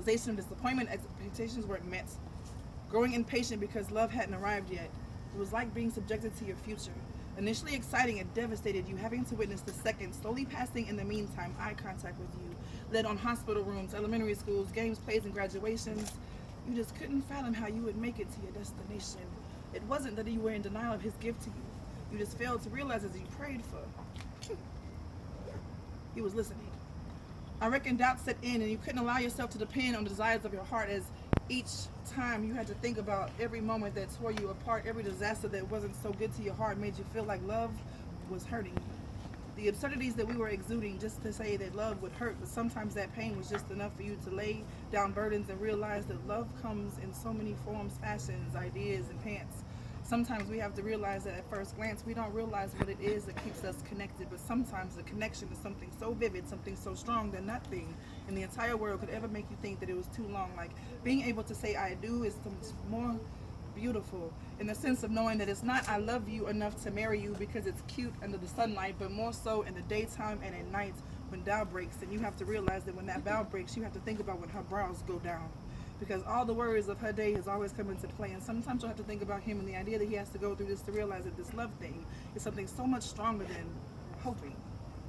realization of disappointment, expectations weren't met. Growing impatient because love hadn't arrived yet. It was like being subjected to your future. Initially exciting, it devastated you, having to witness the seconds slowly passing in the meantime, eye contact with you, led on hospital rooms, elementary schools, games, plays, and graduations. You just couldn't fathom how you would make it to your destination. It wasn't that you were in denial of his gift to you. You just failed to realize as you prayed for, he was listening. I reckon doubt set in and you couldn't allow yourself to depend on the desires of your heart, as each time you had to think about every moment that tore you apart, every disaster that wasn't so good to your heart made you feel like love was hurting you. The absurdities that we were exuding just to say that love would hurt, but sometimes that pain was just enough for you to lay down burdens and realize that love comes in so many forms, fashions, ideas, and pants. Sometimes we have to realize that at first glance we don't realize what it is that keeps us connected, but sometimes the connection is something so vivid, something so strong that nothing in the entire world could ever make you think that it was too long. Like being able to say I do is so much more beautiful in the sense of knowing that it's not I love you enough to marry you because it's cute under the sunlight, but more so in the daytime and at night when doubt breaks. And you have to realize that when that bow breaks, you have to think about when her brows go down, because all the worries of her day has always come into play. And sometimes you'll have to think about him and the idea that he has to go through this to realize that this love thing is something so much stronger than hoping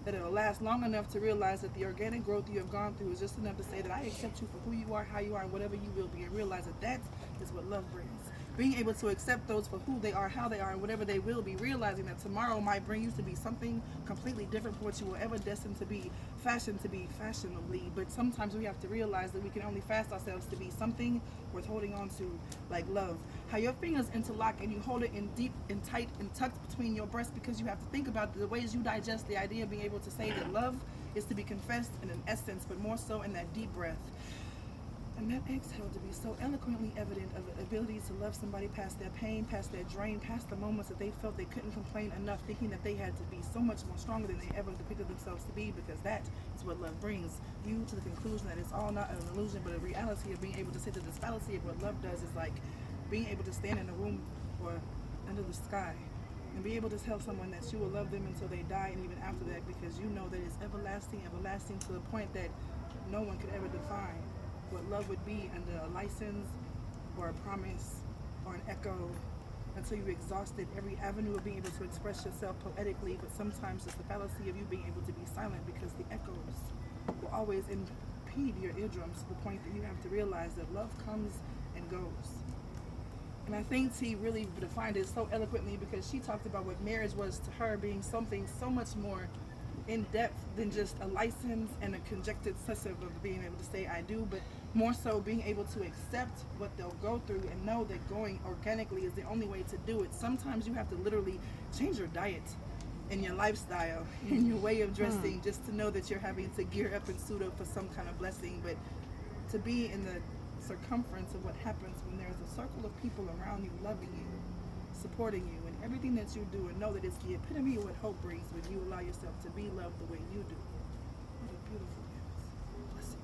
that it'll last long enough to realize that the organic growth you have gone through is just enough to say that I accept you for who you are, how you are, and whatever you will be, and realize that that is what love brings. Being able to accept those for who they are, how they are, and whatever they will be, realizing that tomorrow might bring you to be something completely different from what you were ever destined to be, fashioned to be fashionably. But sometimes we have to realize that we can only fast ourselves to be something worth holding on to, like love. How your fingers interlock and you hold it in deep and tight and tucked between your breasts, because you have to think about the ways you digest the idea of being able to say that love is to be confessed in an essence, but more so in that deep breath. And that exhale to be so eloquently evident of the ability to love somebody past their pain, past their drain, past the moments that they felt they couldn't complain enough, thinking that they had to be so much more stronger than they ever depicted themselves to be, because that is what love brings you to the conclusion that it's all not an illusion, but a reality of being able to say that this fallacy of what love does is like being able to stand in a room or under the sky and be able to tell someone that you will love them until they die, and even after that, because you know that it's everlasting, everlasting, to the point that no one could ever define what love would be under a license or a promise or an echo, until you exhausted every avenue of being able to express yourself poetically. But sometimes it's the fallacy of you being able to be silent, because the echoes will always impede your eardrums, to the point that you have to realize that love comes and goes. And I think T really defined it so eloquently, because she talked about what marriage was to her being something so much more in depth than just a license and a conjectured successive of being able to say I do, but more so being able to accept what they'll go through and know that going organically is the only way to do it. Sometimes you have to literally change your diet and your lifestyle and your way of dressing just to know that you're having to gear up and suit up for some kind of blessing. But to be in the circumference of what happens when there's a circle of people around you loving you, supporting you, and everything that you do, and know that it's the epitome of what hope brings when you allow yourself to be loved the way you do. What a beautiful gift. Blessing.